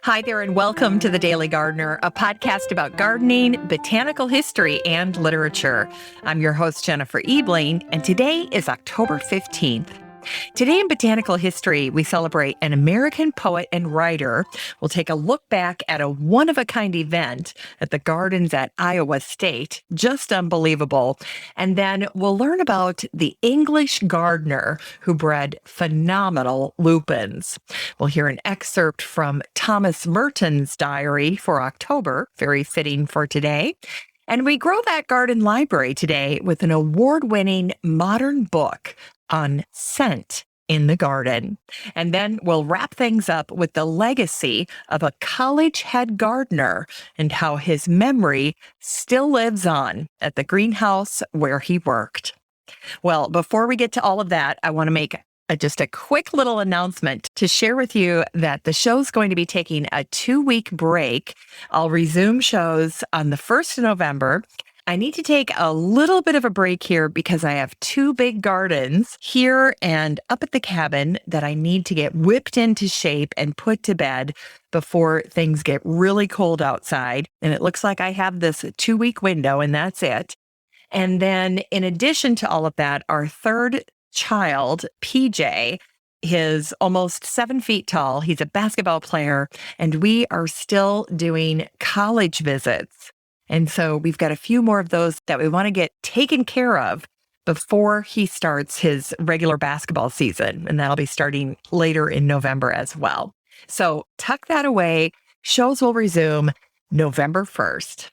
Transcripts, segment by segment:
Hi there, and welcome to The Daily Gardener, a podcast about gardening, botanical history, and literature. I'm your host, Jennifer Ebling, and today is October 15th. Today in Botanical History, we celebrate an American poet and writer. We'll take a look back at a one-of-a-kind event at the gardens at Iowa State. Just unbelievable. And then we'll learn about the English gardener who bred phenomenal lupines. We'll hear an excerpt from Thomas Merton's diary for October, very fitting for today. And we grow that garden library today with an award-winning modern book on scent in the garden. And then we'll wrap things up with the legacy of a college head gardener and how his memory still lives on at the greenhouse where he worked. Well, before we get to all of that, I want to make just a quick little announcement to share with you that the show's going to be taking a 2-week break. I'll resume shows on the 1st of November. I need to take a little bit of a break here because I have 2 big gardens here and up at the cabin that I need to get whipped into shape and put to bed before things get really cold outside. And it looks like I have this 2-week window, and that's it. And then in addition to all of that, our third child, PJ, is almost 7 feet tall. He's a basketball player, and we are still doing college visits. And so we've got a few more of those that we want to get taken care of before he starts his regular basketball season. And that'll be starting later in November as well. So tuck that away. Shows will resume November 1st.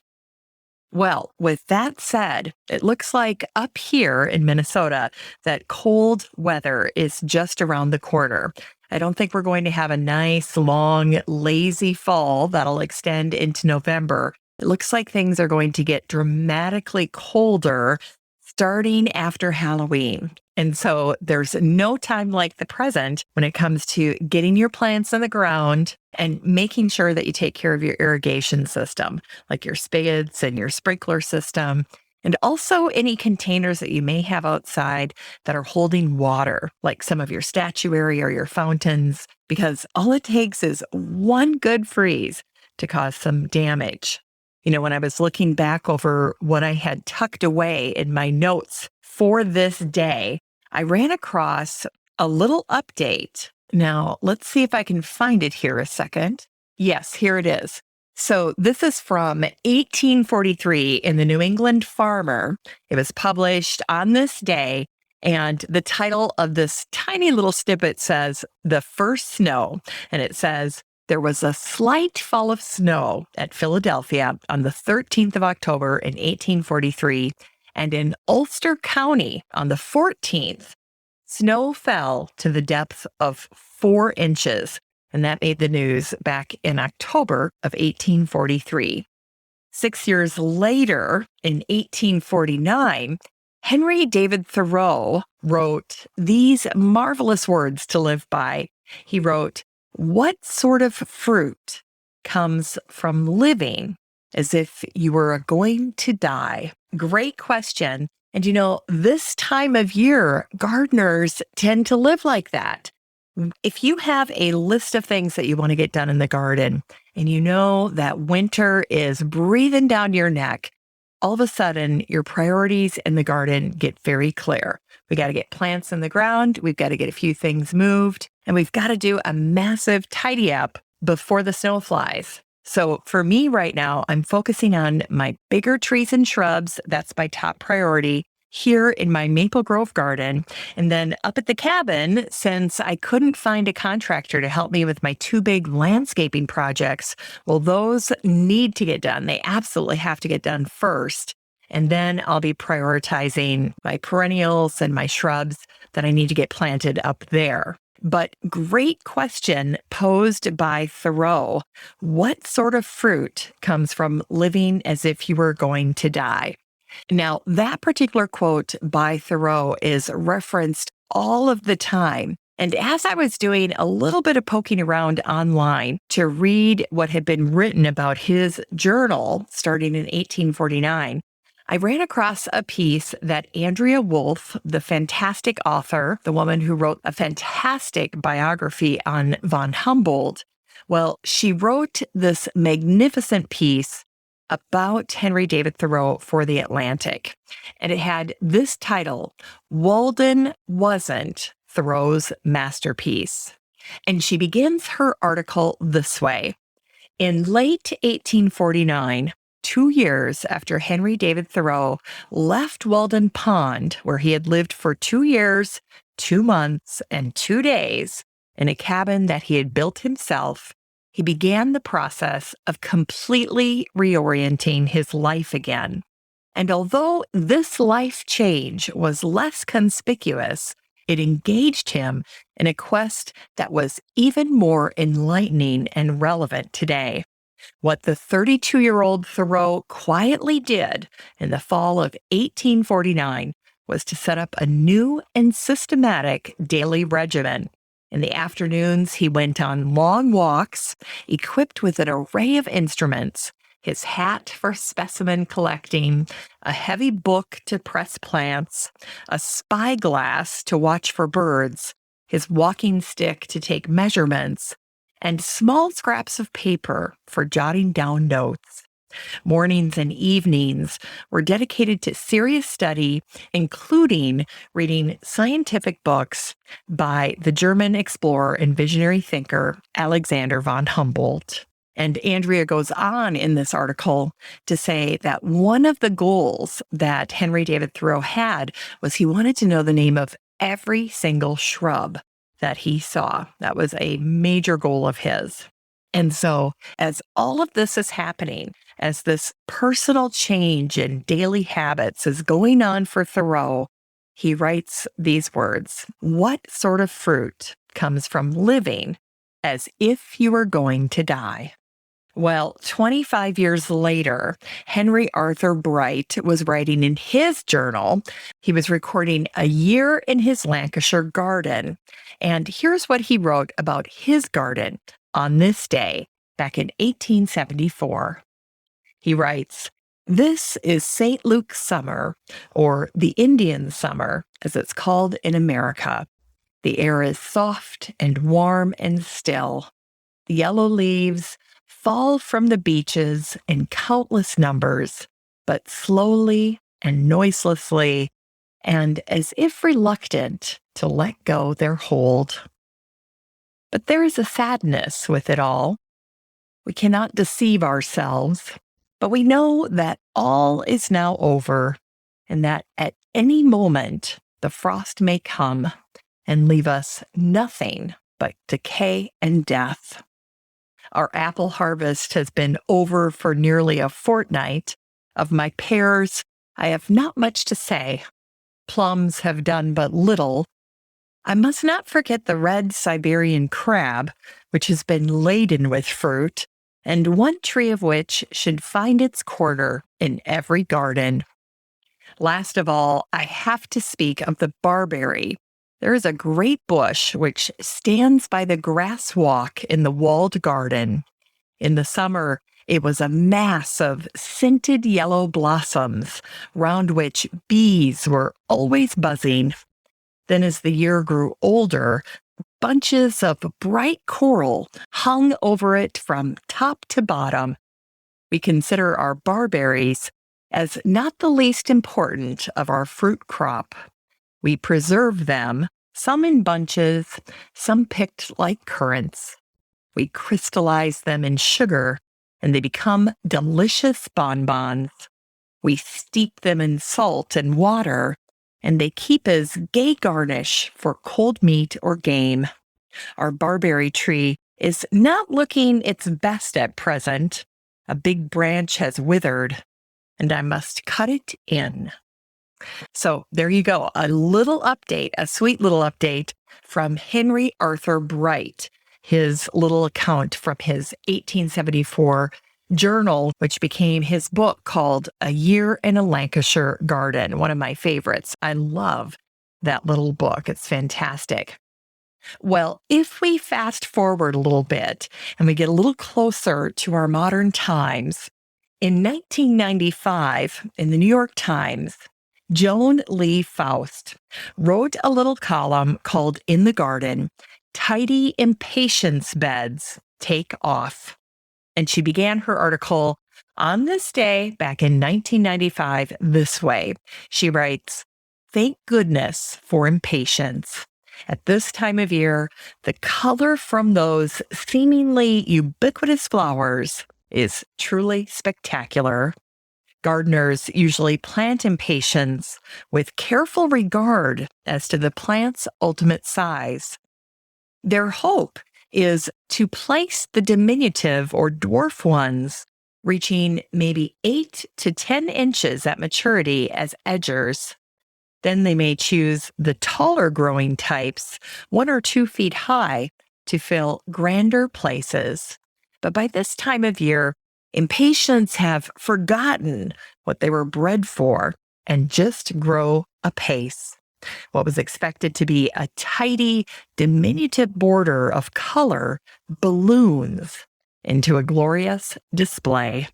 Well, with that said, it looks like up here in Minnesota that cold weather is just around the corner. I don't think we're going to have a nice, long, lazy fall that'll extend into November. It looks like things are going to get dramatically colder starting after Halloween. And so there's no time like the present when it comes to getting your plants in the ground and making sure that you take care of your irrigation system, like your spigots and your sprinkler system, and also any containers that you may have outside that are holding water, like some of your statuary or your fountains, because all it takes is one good freeze to cause some damage. You know, when I was looking back over what I had tucked away in my notes for this day, I ran across a little update. Now, let's see if I can find it here a second. Yes, here it is. So this is from 1843 in the New England Farmer. It was published on this day, and the title of this tiny little snippet says, "The First Snow," and it says, "There was a slight fall of snow at Philadelphia on the 13th of October in 1843, and in Ulster County on the 14th, snow fell to the depth of 4 inches." And that made the news back in October of 1843. 6 years later, in 1849, Henry David Thoreau wrote these marvelous words to live by. He wrote, "What sort of fruit comes from living as if you were going to die?" Great question. And you know, this time of year, gardeners tend to live like that. If you have a list of things that you want to get done in the garden, and you know that winter is breathing down your neck, all of a sudden your priorities in the garden get very clear. We got to get plants in the ground. We've got to get a few things moved, and we've got to do a massive tidy up before the snow flies. So for me right now, I'm focusing on my bigger trees and shrubs. That's my top priority here in my Maple Grove garden. And then up at the cabin, since I couldn't find a contractor to help me with my 2 big landscaping projects, well, those need to get done. They absolutely have to get done first. And then I'll be prioritizing my perennials and my shrubs that I need to get planted up there. But great question posed by Thoreau. What sort of fruit comes from living as if you were going to die? Now, that particular quote by Thoreau is referenced all of the time. And as I was doing a little bit of poking around online to read what had been written about his journal starting in 1849, I ran across a piece that Andrea Wolf, the fantastic author, the woman who wrote a fantastic biography on von Humboldt, Well, she wrote this magnificent piece about Henry David Thoreau for The Atlantic, and it had this title, Walden Wasn't Thoreau's Masterpiece. And she begins her article this way. In late 1849, 2 years after Henry David Thoreau left Walden Pond, where he had lived for 2 years, 2 months, and 2 days in a cabin that he had built himself, he began the process of completely reorienting his life again. And although this life change was less conspicuous, it engaged him in a quest that was even more enlightening and relevant today. What the 32-year-old Thoreau quietly did in the fall of 1849 was to set up a new and systematic daily regimen. In the afternoons, he went on long walks, equipped with an array of instruments, his hat for specimen collecting, a heavy book to press plants, a spyglass to watch for birds, his walking stick to take measurements, and small scraps of paper for jotting down notes. Mornings and evenings were dedicated to serious study, including reading scientific books by the German explorer and visionary thinker Alexander von Humboldt. And Andrea goes on in this article to say that one of the goals that Henry David Thoreau had was he wanted to know the name of every single shrub that he saw. That was a major goal of his. And so, as all of this is happening, as this personal change in daily habits is going on for Thoreau, he writes these words: "What sort of fruit comes from living as if you were going to die?" Well, 25 years later, Henry Arthur Bright was writing in his journal. He was recording a year in his Lancashire garden. And here's what he wrote about his garden on this day back in 1874. He writes, "This is St. Luke's summer, or the Indian summer, as it's called in America. The air is soft and warm and still. The yellow leaves fall from the beeches in countless numbers, but slowly and noiselessly, and as if reluctant to let go their hold. But there is a sadness with it all. We cannot deceive ourselves, but we know that all is now over, and that at any moment the frost may come and leave us nothing but decay and death. Our apple harvest has been over for nearly a fortnight. Of my pears, I have not much to say. Plums have done but little. I must not forget the red Siberian crab, which has been laden with fruit, and one tree of which should find its quarter in every garden. Last of all, I have to speak of the barberry. There is a great bush which stands by the grass walk in the walled garden. In the summer, it was a mass of scented yellow blossoms, round which bees were always buzzing. Then as the year grew older, bunches of bright coral hung over it from top to bottom. We consider our barberries as not the least important of our fruit crop. We preserve them, some in bunches, some picked like currants. We crystallize them in sugar, and they become delicious bonbons. We steep them in salt and water, and they keep as gay garnish for cold meat or game. Our barberry tree is not looking its best at present. A big branch has withered, and I must cut it in. So there you go, a little update, a sweet little update from Henry Arthur Bright, his little account from his 1874 journal, which became his book called A Year in a Lancashire Garden, one of my favorites. I love that little book. It's fantastic. Well, if we fast forward a little bit and we get a little closer to our modern times, in 1995, in the New York Times, Joan Lee Faust wrote a little column called In the Garden, Tidy Impatience Beds take off. And she began her article on this day back in 1995 this way. She writes, "Thank goodness for impatience. At this time of year, the color from those seemingly ubiquitous flowers is truly spectacular. Gardeners usually plant impatiens with careful regard as to the plant's ultimate size. Their hope is to place the diminutive or dwarf ones, reaching maybe 8 to 10 inches at maturity, as edgers. Then they may choose the taller growing types, 1 or 2 feet high, to fill grander places. But by this time of year, impatiens have forgotten what they were bred for and just grow apace. What was expected to be a tidy, diminutive border of color balloons into a glorious display."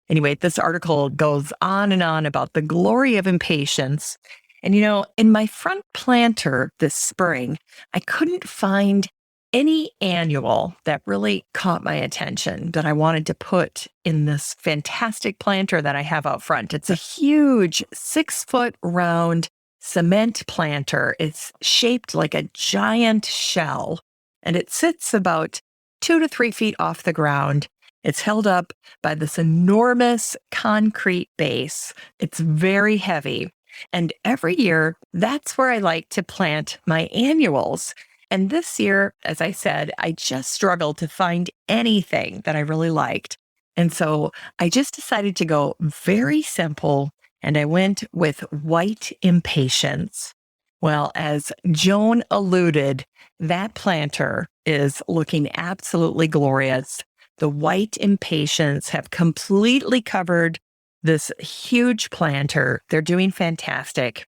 Anyway, this article goes on and on about the glory of impatiens. And in my front planter this spring, I couldn't find any annual that really caught my attention that I wanted to put in this fantastic planter that I have out front. It's a huge 6-foot round cement planter. It's shaped like a giant shell, and it sits about 2 to 3 feet off the ground. It's held up by this enormous concrete base. It's very heavy. And every year, that's where I like to plant my annuals. And this year, as I said, I just struggled to find anything that I really liked. And so I just decided to go very simple, and I went with white impatiens. Well, as Joan alluded, that planter is looking absolutely glorious. The white impatiens have completely covered this huge planter. They're doing fantastic.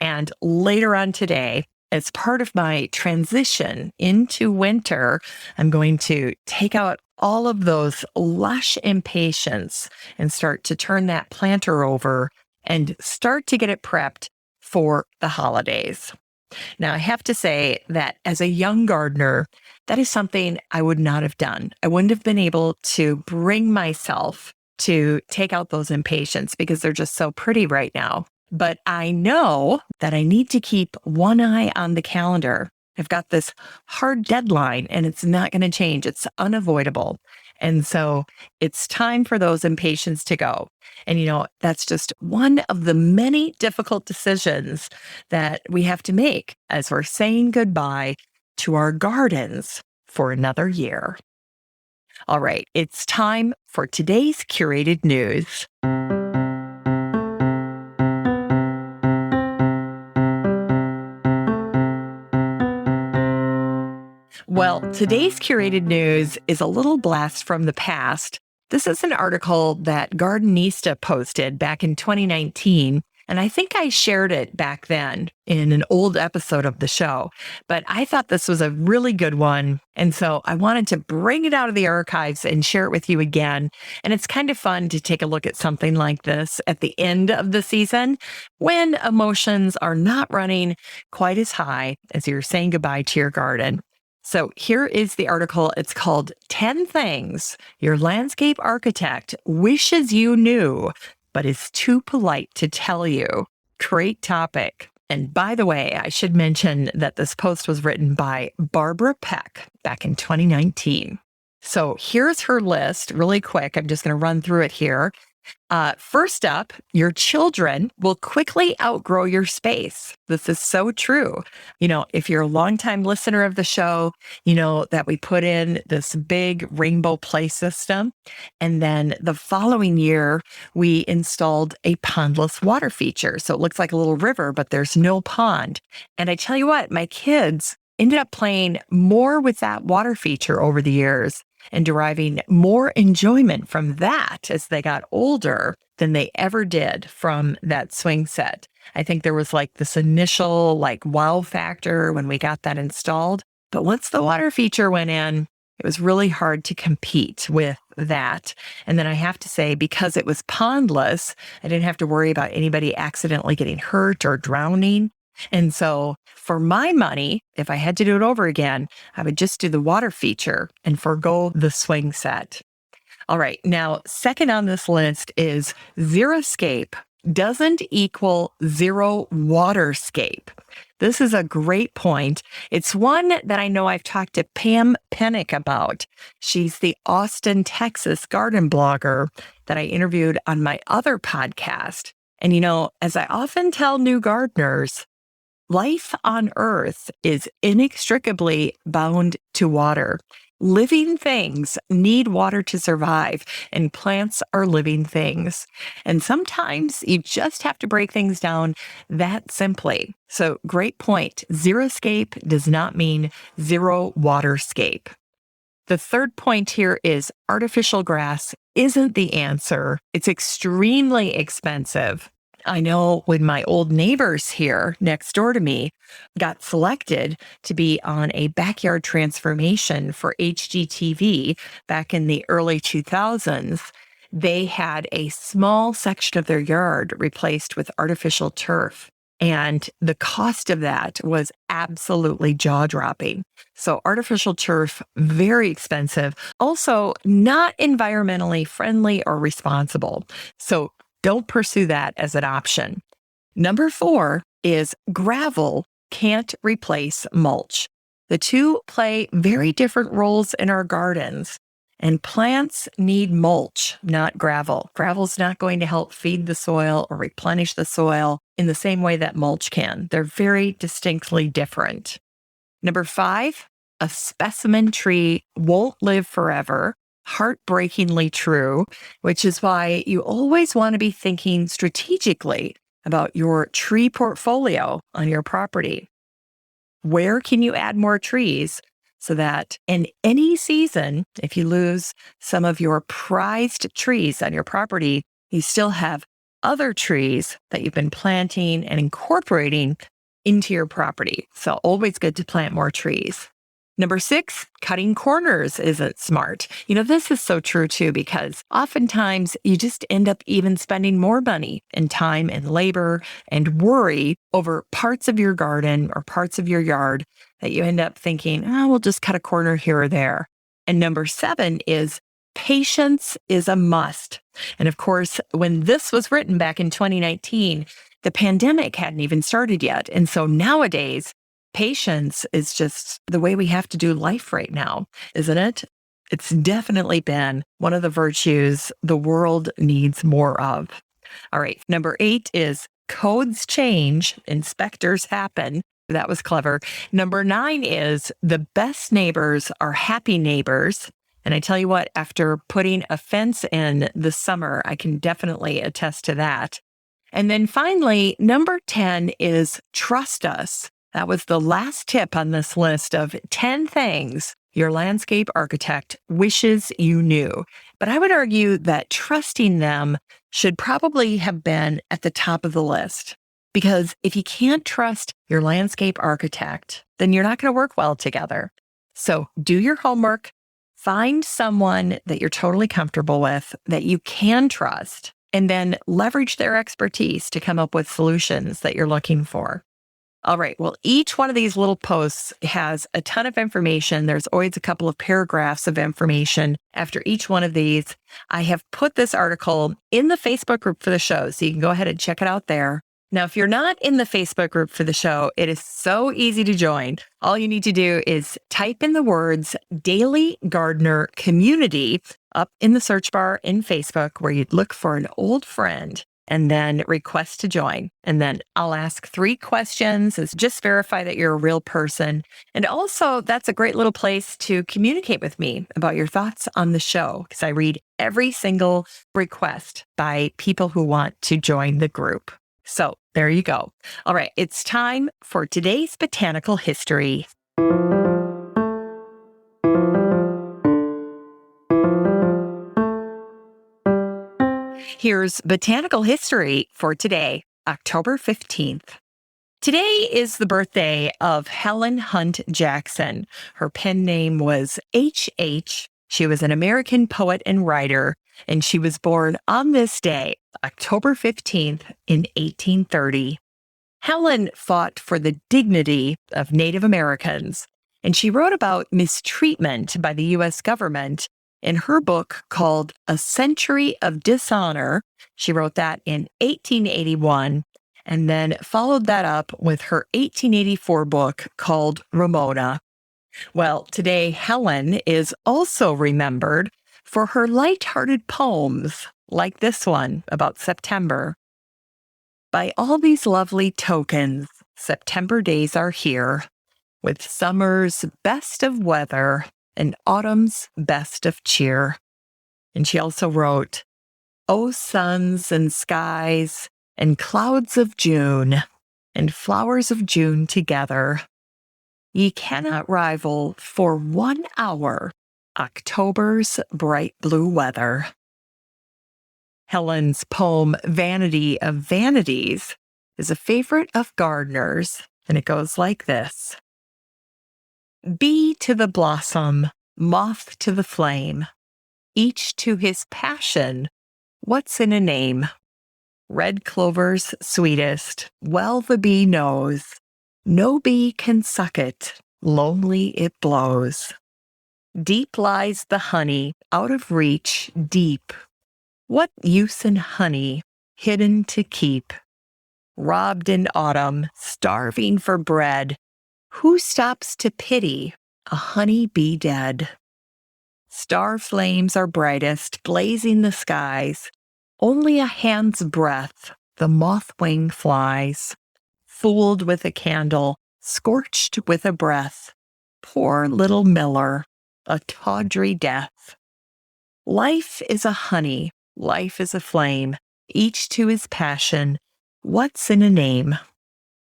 And later on today, as part of my transition into winter, I'm going to take out all of those lush impatiens and start to turn that planter over and start to get it prepped for the holidays. Now, I have to say that as a young gardener, that is something I would not have done. I wouldn't have been able to bring myself to take out those impatiens because they're just so pretty right now. But I know that I need to keep one eye on the calendar. I've got this hard deadline and it's not going to change. It's unavoidable. And so it's time for those impatiens to go. And that's just one of the many difficult decisions that we have to make as we're saying goodbye to our gardens for another year. All right, it's time for today's curated news. Well, today's curated news is a little blast from the past. This is an article that Gardenista posted back in 2019, and I think I shared it back then in an old episode of the show. But I thought this was a really good one, and so I wanted to bring it out of the archives and share it with you again. And it's kind of fun to take a look at something like this at the end of the season when emotions are not running quite as high as you're saying goodbye to your garden. So here is the article. It's called 10 Things Your Landscape Architect Wishes You Knew, but is too polite to tell you. Great topic. And by the way, I should mention that this post was written by Barbara Peck back in 2019. So here's her list really quick. I'm just going to run through it here. First up, your children will quickly outgrow your space. This is so true. If you're a longtime listener of the show, you know that we put in this big rainbow play system. And then the following year, we installed a pondless water feature. So it looks like a little river, but there's no pond. And I tell you what, my kids ended up playing more with that water feature over the years and deriving more enjoyment from that as they got older than they ever did from that swing set. I think there was this initial wow factor when we got that installed. But once the water feature went in, it was really hard to compete with that. And then I have to say, because it was pondless, I didn't have to worry about anybody accidentally getting hurt or drowning. And so for my money, if I had to do it over again, I would just do the water feature and forgo the swing set. All right. Now, second on this list is xeriscape doesn't equal zero waterscape. This is a great point. It's one that I know I've talked to Pam Pennick about. She's the Austin, Texas garden blogger that I interviewed on my other podcast. And, as I often tell new gardeners, life on Earth is inextricably bound to water. Living things need water to survive, and plants are living things. And sometimes you just have to break things down that simply. So, great point. Xeriscape does not mean zero waterscape. The third point here is artificial grass isn't the answer. It's extremely expensive. I know when my old neighbors here next door to me got selected to be on a backyard transformation for HGTV back in the early 2000s, they had a small section of their yard replaced with artificial turf. And the cost of that was absolutely jaw-dropping. So artificial turf, very expensive. Also, not environmentally friendly or responsible. So don't pursue that as an option. Number 4 is gravel can't replace mulch. The two play very different roles in our gardens. And plants need mulch, not gravel. Gravel's not going to help feed the soil or replenish the soil in the same way that mulch can. They're very distinctly different. Number 5, a specimen tree won't live forever. Heartbreakingly true, which is why you always want to be thinking strategically about your tree portfolio on your property. Where can you add more trees so that in any season, if you lose some of your prized trees on your property, you still have other trees that you've been planting and incorporating into your property. So always good to plant more trees. Number 6, cutting corners isn't smart. This is so true too, because oftentimes you just end up even spending more money and time and labor and worry over parts of your garden or parts of your yard that you end up thinking, we'll just cut a corner here or there. And number 7 is patience is a must. And of course, when this was written back in 2019, the pandemic hadn't even started yet. And so nowadays, patience is just the way we have to do life right now, isn't it? It's definitely been one of the virtues the world needs more of. All right. Number 8 is codes change, inspectors happen. That was clever. Number 9 is the best neighbors are happy neighbors. And I tell you what, after putting a fence in this summer, I can definitely attest to that. And then finally, number 10 is trust us. That was the last tip on this list of 10 things your landscape architect wishes you knew. But I would argue that trusting them should probably have been at the top of the list. Because if you can't trust your landscape architect, then you're not going to work well together. So do your homework, find someone that you're totally comfortable with, that you can trust, and then leverage their expertise to come up with solutions that you're looking for. All right. Well, each one of these little posts has a ton of information. There's always a couple of paragraphs of information after each one of these. I have put this article in the Facebook group for the show, so you can go ahead and check it out there. Now, if you're not in the Facebook group for the show, it is so easy to join. All you need to do is type in the words Daily Gardener Community up in the search bar in Facebook, where you'd look for an old friend, and then request to join. And then I'll ask 3 questions. It's just verify that you're a real person. And also, that's a great little place to communicate with me about your thoughts on the show, because I read every single request by people who want to join the group. So there you go. All right, it's time for today's Botanical History. Here's Botanical History for today, October 15th. Today is the birthday of Helen Hunt Jackson. Her pen name was H.H. She was an American poet and writer, and she was born on this day, October 15th, in 1830. Helen fought for the dignity of Native Americans, and she wrote about mistreatment by the U.S. government in her book called A Century of Dishonor. She wrote that in 1881, and then followed that up with her 1884 book called Ramona. Well, today, Helen is also remembered for her lighthearted poems, like this one about September. By all these lovely tokens, September days are here, with summer's best of weather and autumn's best of cheer. And she also wrote, O suns and skies and clouds of June, and flowers of June together, ye cannot rival for 1 hour October's bright blue weather. Helen's poem Vanity of Vanities is a favorite of gardeners, and it goes like this. Bee to the blossom, moth to the flame, each to his passion, what's in a name? Red clover's sweetest, well the bee knows, no bee can suck it, lonely it blows. Deep lies the honey, out of reach, deep. What use in honey, hidden to keep? Robbed in autumn, starving for bread, who stops to pity a honey bee dead? Star flames are brightest, blazing the skies. Only a hand's breadth the moth wing flies. Fooled with a candle, scorched with a breath. Poor little miller, a tawdry death. Life is a honey, life is a flame, each to his passion. What's in a name?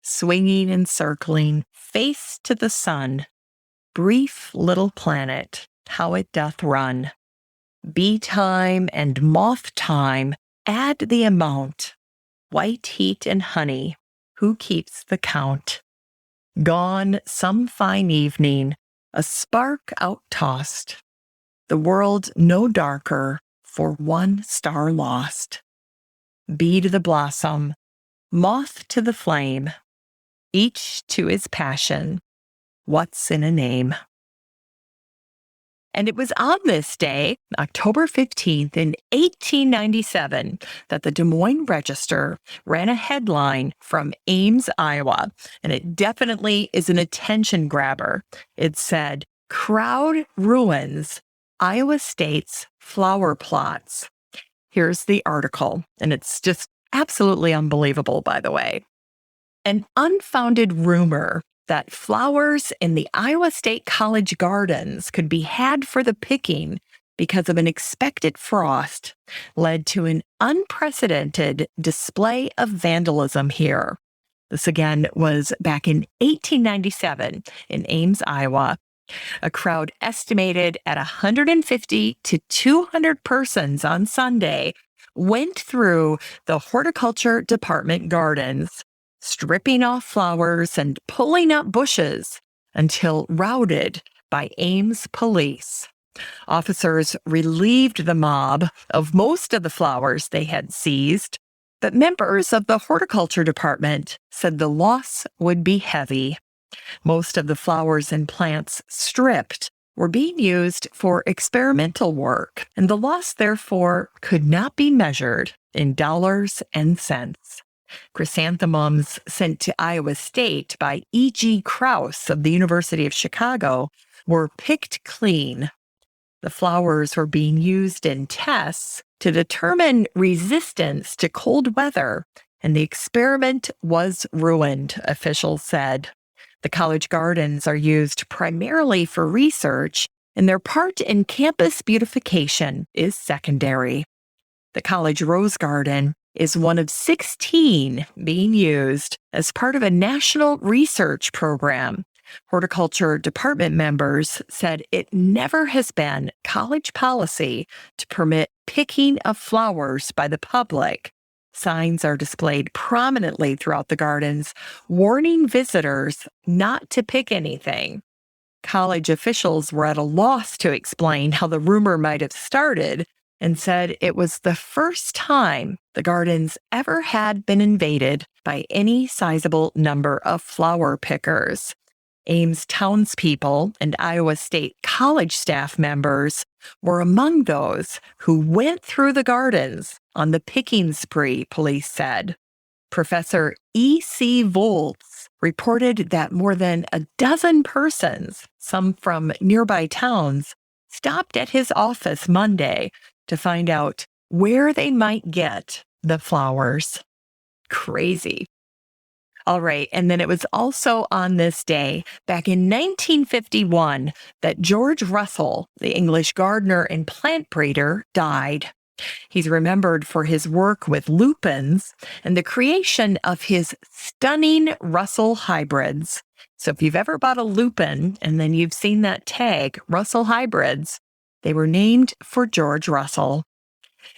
Swinging and circling, face to the sun. Brief little planet, how it doth run. Bee time and moth time, add the amount. White heat and honey, who keeps the count? Gone some fine evening, a spark out-tossed. The world no darker for 1 star lost. Bee to the blossom, moth to the flame, each to his passion. What's in a name? And it was on this day, October 15th, in 1897, that the Des Moines Register ran a headline from Ames, Iowa, and it definitely is an attention grabber. It said, "Crowd ruins Iowa State's flower plots." Here's the article, and it's just absolutely unbelievable, by the way. An unfounded rumor that flowers in the Iowa State College gardens could be had for the picking because of an expected frost led to an unprecedented display of vandalism here. This again was back in 1897 in Ames, Iowa. A crowd estimated at 150 to 200 persons on Sunday went through the horticulture department gardens, stripping off flowers and pulling up bushes until routed by Ames police. Officers relieved the mob of most of the flowers they had seized, but members of the horticulture department said the loss would be heavy. Most of the flowers and plants stripped were being used for experimental work, and the loss, therefore, could not be measured in dollars and cents. Chrysanthemums sent to Iowa State by E.G. Krauss of the University of Chicago were picked clean. The flowers were being used in tests to determine resistance to cold weather, and the experiment was ruined, officials said. The college gardens are used primarily for research, and their part in campus beautification is secondary. The college rose garden is one of 16 being used as part of a national research program. Horticulture department members said it never has been college policy to permit picking of flowers by the public. Signs are displayed prominently throughout the gardens, warning visitors not to pick anything. College officials were at a loss to explain how the rumor might have started, and said it was the first time the gardens ever had been invaded by any sizable number of flower pickers. Ames townspeople and Iowa State College staff members were among those who went through the gardens on the picking spree, police said. Professor E.C. Volz reported that more than a dozen persons, some from nearby towns, stopped at his office Monday to find out where they might get the flowers. Crazy. All right. And then it was also on this day, back in 1951, that George Russell, the English gardener and plant breeder, died. He's remembered for his work with lupins and the creation of his stunning Russell hybrids. So if you've ever bought a lupin and then you've seen that tag, Russell hybrids, they were named for George Russell.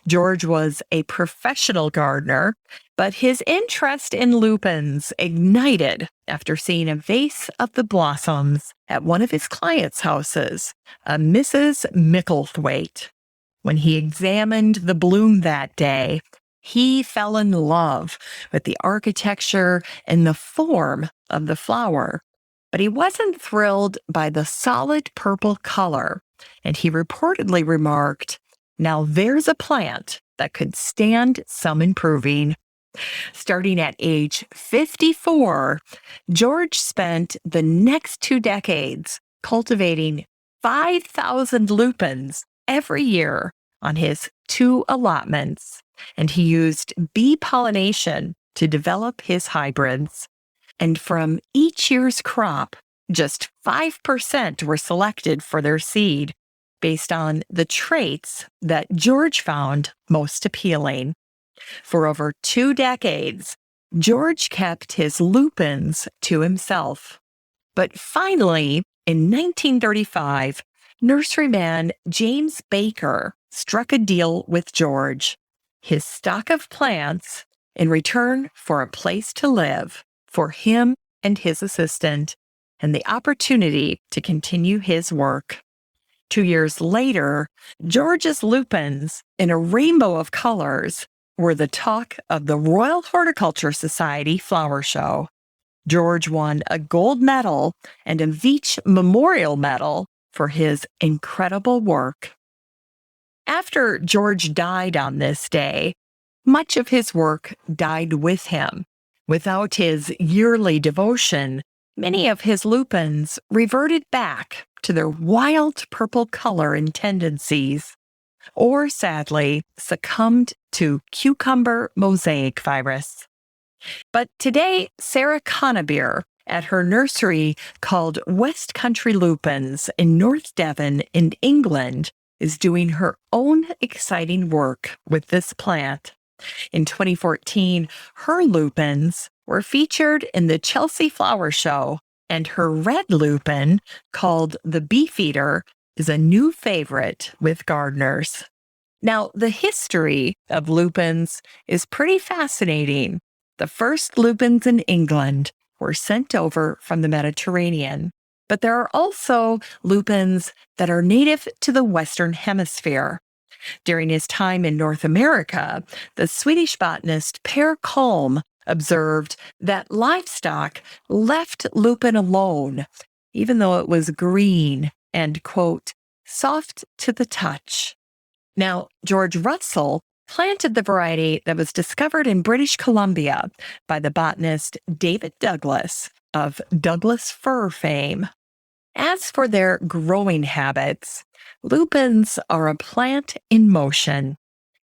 George was a professional gardener, but his interest in lupins ignited after seeing a vase of the blossoms at one of his clients' houses, a Mrs. Micklethwaite. When he examined the bloom that day, he fell in love with the architecture and the form of the flower. But he wasn't thrilled by the solid purple color, and he reportedly remarked, "Now there's a plant that could stand some improving." Starting at age 54, George spent the next 2 decades cultivating 5,000 lupins every year on his 2 allotments, and he used bee pollination to develop his hybrids. And from each year's crop, just 5% were selected for their seed based on the traits that George found most appealing. For over 2 decades, George kept his lupins to himself. But finally, in 1935, nurseryman James Baker struck a deal with George. His stock of plants in return for a place to live for him and his assistant, and the opportunity to continue his work. 2 years later, George's lupins, in a rainbow of colors, were the talk of the Royal Horticulture Society flower show. George won a gold medal and a Veitch Memorial Medal for his incredible work. After George died on this day, much of his work died with him. Without his yearly devotion, many of his lupins reverted back to their wild purple color and tendencies, or sadly succumbed to cucumber mosaic virus. But today, Sarah Conabeer at her nursery called West Country Lupins in North Devon in England is doing her own exciting work with this plant. In 2014, her lupins were featured in the Chelsea Flower Show, and her red lupin, called the Beefeater, is a new favorite with gardeners. Now, the history of lupins is pretty fascinating. The first lupins in England were sent over from the Mediterranean, but there are also lupins that are native to the Western Hemisphere. During his time in North America, the Swedish botanist Per Kalm observed that livestock left lupin alone, even though it was green and, quote, soft to the touch. Now, George Russell planted the variety that was discovered in British Columbia by the botanist David Douglas of Douglas fir fame. As for their growing habits, lupins are a plant in motion.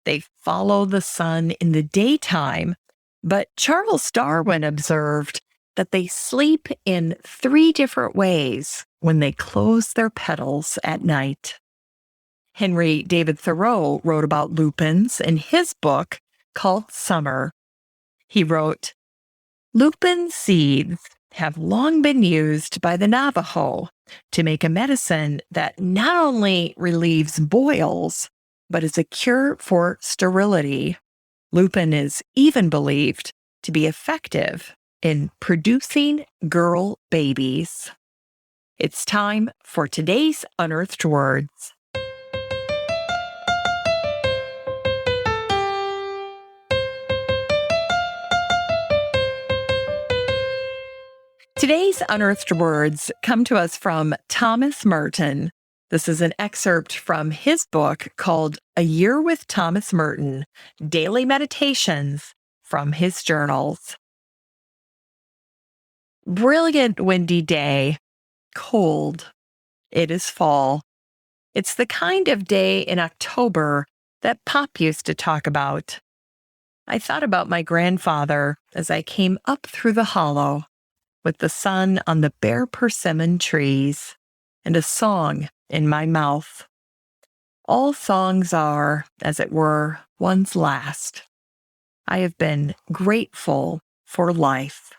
They follow the sun in the daytime, but Charles Darwin observed that they sleep in 3 different ways when they close their petals at night. Henry David Thoreau wrote about lupins in his book called Summer. He wrote, "Lupin seeds have long been used by the Navajo to make a medicine that not only relieves boils, but is a cure for sterility. Lupin is even believed to be effective in producing girl babies." It's time for today's Unearthed Words. Today's unearthed words come to us from Thomas Merton. This is an excerpt from his book called A Year with Thomas Merton, Daily Meditations from his journals. Brilliant windy day, cold. It is fall. It's the kind of day in October that Pop used to talk about. I thought about my grandfather as I came up through the hollow with the sun on the bare persimmon trees and a song in my mouth. All songs are, as it were, one's last. I have been grateful for life.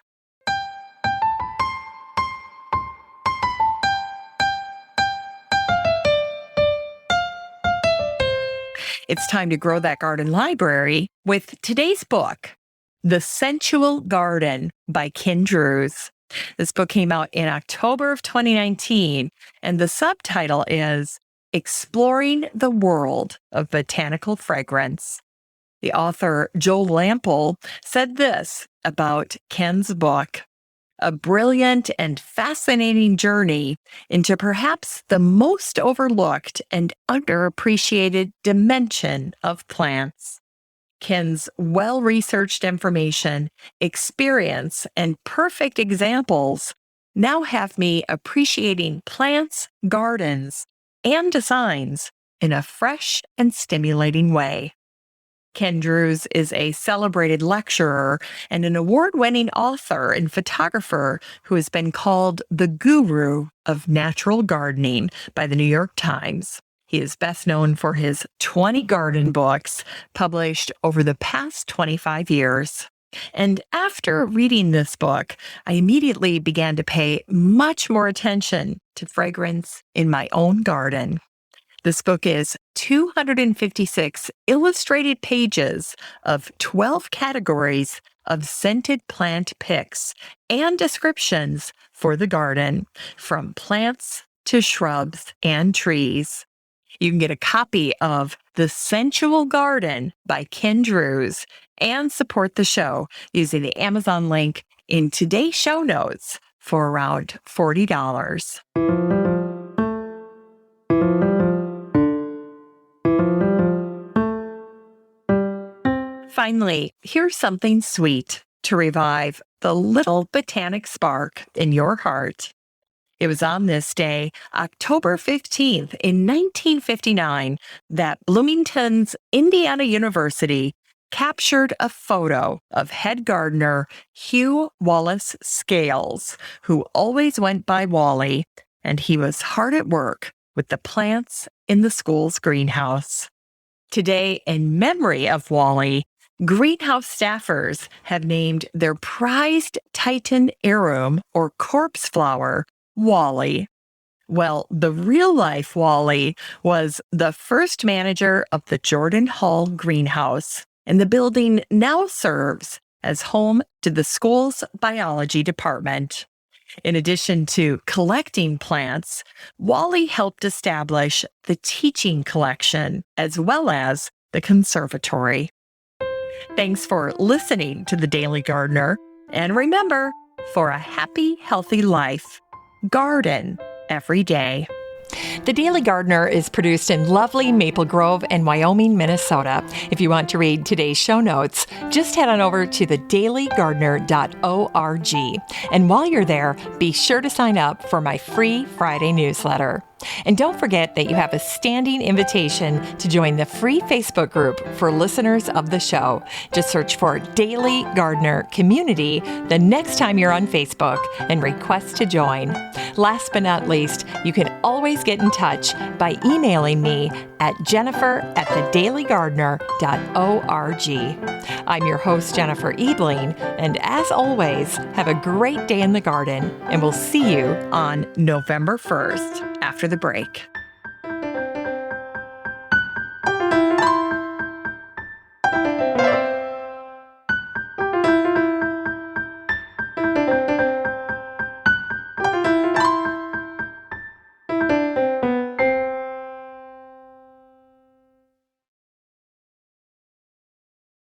It's time to grow that garden library with today's book, The Sensual Garden by Ken Drews. This book came out in October of 2019, and the subtitle is Exploring the World of Botanical Fragrance. The author, Joel Lample, said this about Ken's book: a brilliant and fascinating journey into perhaps the most overlooked and underappreciated dimension of plants. Ken's well-researched information, experience, and perfect examples now have me appreciating plants, gardens, and designs in a fresh and stimulating way. Ken Drews is a celebrated lecturer and an award-winning author and photographer who has been called the guru of natural gardening by the New York Times. He is best known for his 20 garden books published over the past 25 years. And after reading this book, I immediately began to pay much more attention to fragrance in my own garden. This book is 256 illustrated pages of 12 categories of scented plant picks and descriptions for the garden, from plants to shrubs and trees. You can get a copy of The Sensual Garden by Ken Drews and support the show using the Amazon link in today's show notes for around $40. Finally, here's something sweet to revive the little botanic spark in your heart. It was on this day, October 15th in 1959, that Bloomington's Indiana University captured a photo of head gardener Hugh Wallace Scales, who always went by Wally, and he was hard at work with the plants in the school's greenhouse. Today, in memory of Wally, greenhouse staffers have named their prized Titan heirloom or corpse flower Wally. Well, the real-life Wally was the first manager of the Jordan Hall greenhouse, and the building now serves as home to the school's biology department. In addition to collecting plants, Wally helped establish the teaching collection as well as the conservatory. Thanks for listening to The Daily Gardener. And remember, for a happy, healthy life, garden every day. The Daily Gardener is produced in lovely Maple Grove and Wyoming, Minnesota. If you want to read today's show notes, just head on over to thedailygardener.org. And while you're there, be sure to sign up for my free Friday newsletter. And don't forget that you have a standing invitation to join the free Facebook group for listeners of the show. Just search for Daily Gardener Community the next time you're on Facebook and request to join. Last but not least, you can always get in touch by emailing me at jennifer@thedailygardener.org. I'm your host, Jennifer Ebling, and as always, have a great day in the garden, and we'll see you on November 1st after the break.